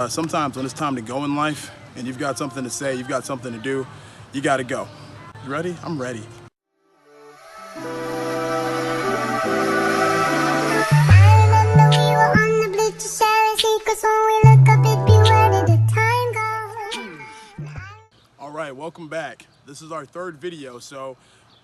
Sometimes when it's time to go in life and you've got something to say, you've got something to do, you got to go. You ready? I'm ready. All right, welcome back. This is our third video, so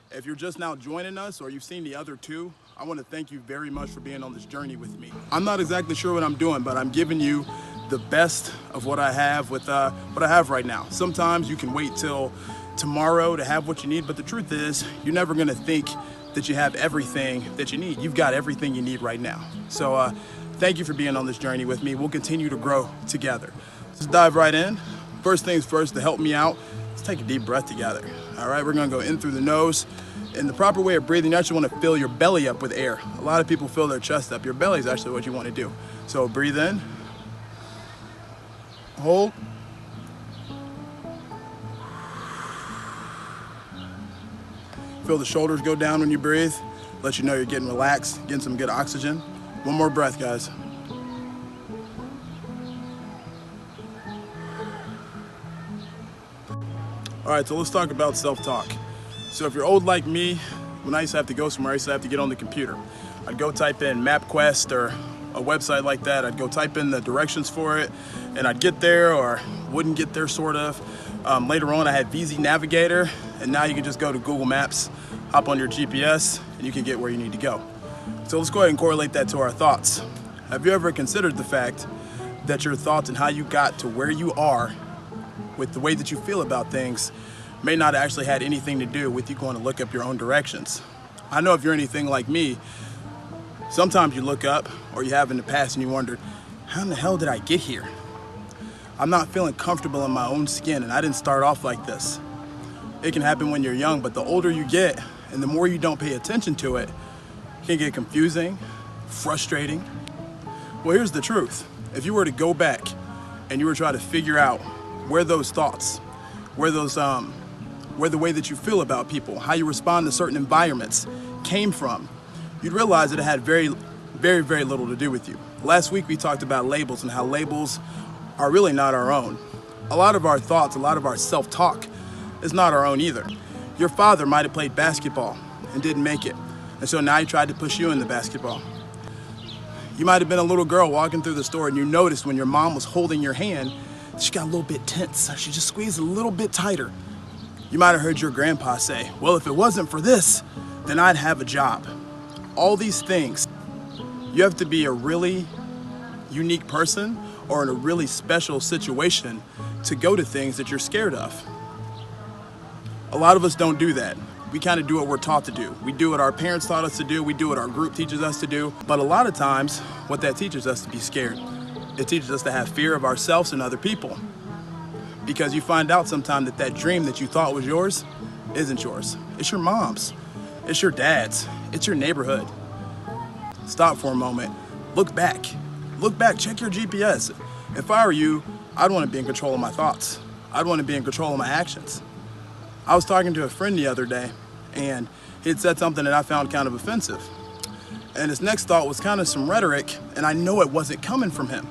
if you're just now joining us or you've seen the other two, I want to thank you very much for being on this journey with me. I'm not exactly sure what I'm doing, but I'm giving you the best of what I have with what I have right now. Sometimes you can wait till tomorrow to have what you need, but the truth is you're never going to think that you have everything that you need. You've got everything you need right now. So thank you for being on this journey with me. We'll continue to grow together. Let's dive right in. First things first, to help me out, let's take a deep breath together. All right, we're gonna go in through the nose. In the proper way of breathing, you actually wanna fill your belly up with air. A lot of people fill their chest up. Your belly is actually what you wanna do. So breathe in, hold. Feel the shoulders go down when you breathe. Let you know you're getting relaxed, getting some good oxygen. One more breath, guys. All right, so let's talk about self-talk. So if you're old like me, when I used to have to go somewhere, I used to have to get on the computer. I'd go type in MapQuest or a website like that. I'd go type in the directions for it, and I'd get there or wouldn't get there, sort of. Later on, I had VZ Navigator, and now you can just go to Google Maps, hop on your GPS, and you can get where you need to go. So let's go ahead and correlate that to our thoughts. Have you ever considered the fact that your thoughts and how you got to where you are with the way that you feel about things may not actually had anything to do with you going to look up your own directions? I know if you're anything like me, sometimes you look up, or you have in the past, and you wondered, how in the hell did I get here? I'm not feeling comfortable in my own skin, and I didn't start off like this. It can happen when you're young, but the older you get and the more you don't pay attention to it, it can get confusing, frustrating. Well, here's the truth. If you were to go back and you were trying to figure out where those thoughts, where the way that you feel about people, how you respond to certain environments came from, you'd realize that it had very, very little to do with you. Last week we talked about labels and how labels are really not our own. A lot of our thoughts, a lot of our self-talk is not our own either. Your father might have played basketball and didn't make it, and so now he tried to push you into basketball. You might have been a little girl walking through the store and you noticed when your mom was holding your hand, she got a little bit tense. She just squeezed a little bit tighter. You might have heard your grandpa say, well, if it wasn't for this, then I'd have a job. All these things, you have to be a really unique person or in a really special situation to go to things that you're scared of. A lot of us don't do that. We kind of do what we're taught to do. We do what our parents taught us to do. We do what our group teaches us to do. But a lot of times, what that teaches us to be scared. It teaches us to have fear of ourselves and other people. Because you find out sometime that that dream that you thought was yours isn't yours. It's your mom's. It's your dad's. It's your neighborhood. Stop for a moment. Look back. Look back. Check your GPS. If I were you, I'd want to be in control of my thoughts. I'd want to be in control of my actions. I was talking to a friend the other day, and he had said something that I found kind of offensive. And his next thought was kind of some rhetoric, and I know it wasn't coming from him.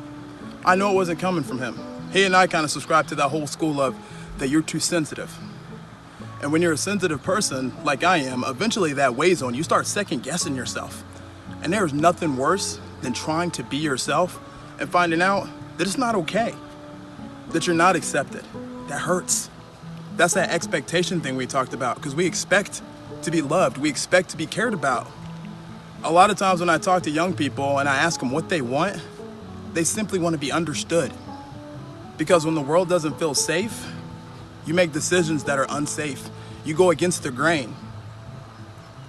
I know it wasn't coming from him. He and I kind of subscribe to that whole school of that you're too sensitive. And when you're a sensitive person, like I am, eventually that weighs on you. You start second guessing yourself. And there's nothing worse than trying to be yourself and finding out that it's not okay, that you're not accepted. That hurts. That's that expectation thing we talked about, because we expect to be loved. We expect to be cared about. A lot of times when I talk to young people and I ask them what they want, they simply want to be understood. Because when the world doesn't feel safe, you make decisions that are unsafe. You go against the grain.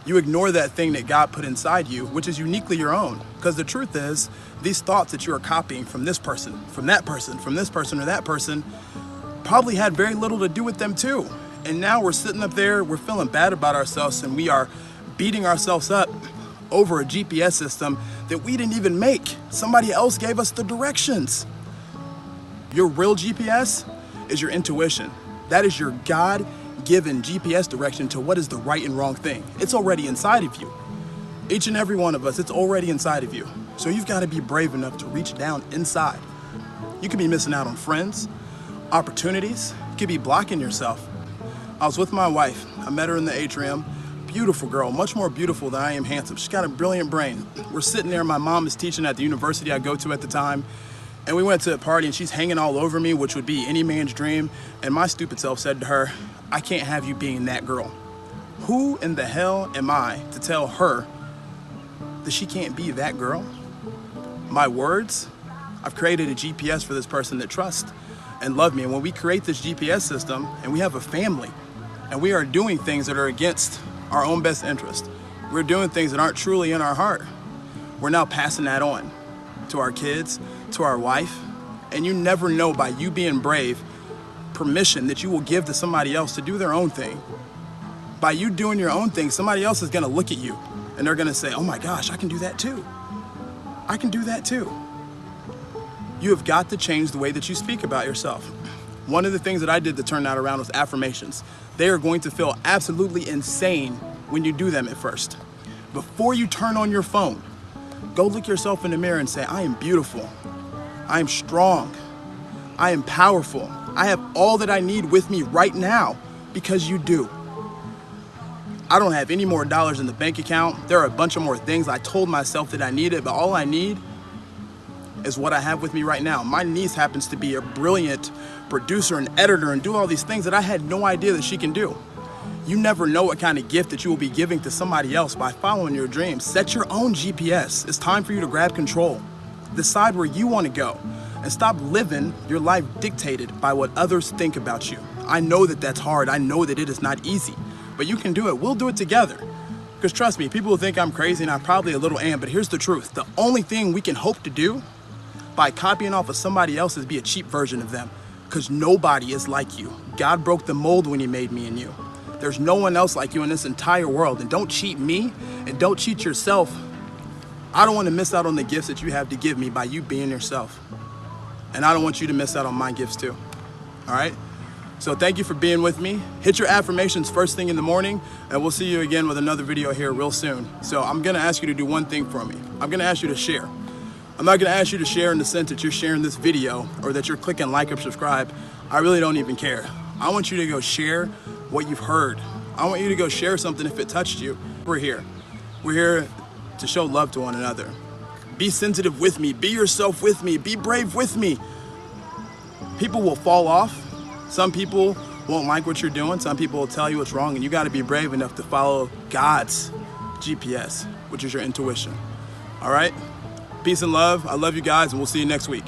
You ignore that thing that God put inside you, which is uniquely your own. Because the truth is, these thoughts that you are copying from this person, from that person, from this person or that person, probably had very little to do with them too. And now we're sitting up there, we're feeling bad about ourselves, and we are beating ourselves up over a GPS system that we didn't even make. Somebody else gave us the directions. Your real GPS is your intuition. That is your God-given GPS direction to what is the right and wrong thing. It's already inside of you. Each and every one of us, it's already inside of you. So you've got to be brave enough to reach down inside. You could be missing out on friends, opportunities. You could be blocking yourself. I was with my wife. I met her in the atrium. Beautiful girl, much more beautiful than I am handsome. She's got a brilliant brain. We're sitting there. My mom is teaching at the university I go to at the time. And we went to a party and she's hanging all over me, which would be any man's dream. And my stupid self said to her, I can't have you being that girl. Who in the hell am I to tell her that she can't be that girl? My words? I've created a GPS for this person that trusts and love me. And when we create this GPS system and we have a family and we are doing things that are against our own best interest, we're doing things that aren't truly in our heart, we're now passing that on to our kids, to our wife. And you never know, by you being brave, permission that you will give to somebody else to do their own thing. By you doing your own thing, somebody else is gonna look at you and they're gonna say, oh my gosh, I can do that too. I can do that too. You have got to change the way that you speak about yourself. One of the things that I did to turn that around was affirmations. They are going to feel absolutely insane when you do them at first. Before you turn on your phone, go look yourself in the mirror and say, I am beautiful. I am strong. I am powerful. I have all that I need with me right now, because you do. I don't have any more dollars in the bank account. There are a bunch of more things I told myself that I needed, but all I need is what I have with me right now. My niece happens to be a brilliant producer and editor and do all these things that I had no idea that she can do. You never know what kind of gift that you will be giving to somebody else by following your dreams. Set your own GPS. It's time for you to grab control. Decide where you want to go and stop living your life dictated by what others think about you. I know that that's hard. I know that it is not easy, but you can do it. We'll do it together. Because trust me, people will think I'm crazy and I probably a little am, but here's the truth. The only thing we can hope to do by copying off of somebody else is be a cheap version of them, because nobody is like you. God broke the mold when he made me and you. There's no one else like you in this entire world. And don't cheat me and don't cheat yourself. I don't want to miss out on the gifts that you have to give me by you being yourself. And I don't want you to miss out on my gifts too. All right? So thank you for being with me. Hit your affirmations first thing in the morning, and we'll see you again with another video here real soon. So I'm going to ask you to do one thing for me. I'm going to ask you to share. I'm not gonna ask you to share in the sense that you're sharing this video or that you're clicking like or subscribe. I really don't even care. I want you to go share what you've heard. I want you to go share something if it touched you. We're here. We're here to show love to one another. Be sensitive with me. Be yourself with me. Be brave with me. People will fall off. Some people won't like what you're doing. Some people will tell you what's wrong, and you gotta be brave enough to follow God's GPS, which is your intuition. All right? Peace and love. I love you guys, and we'll see you next week.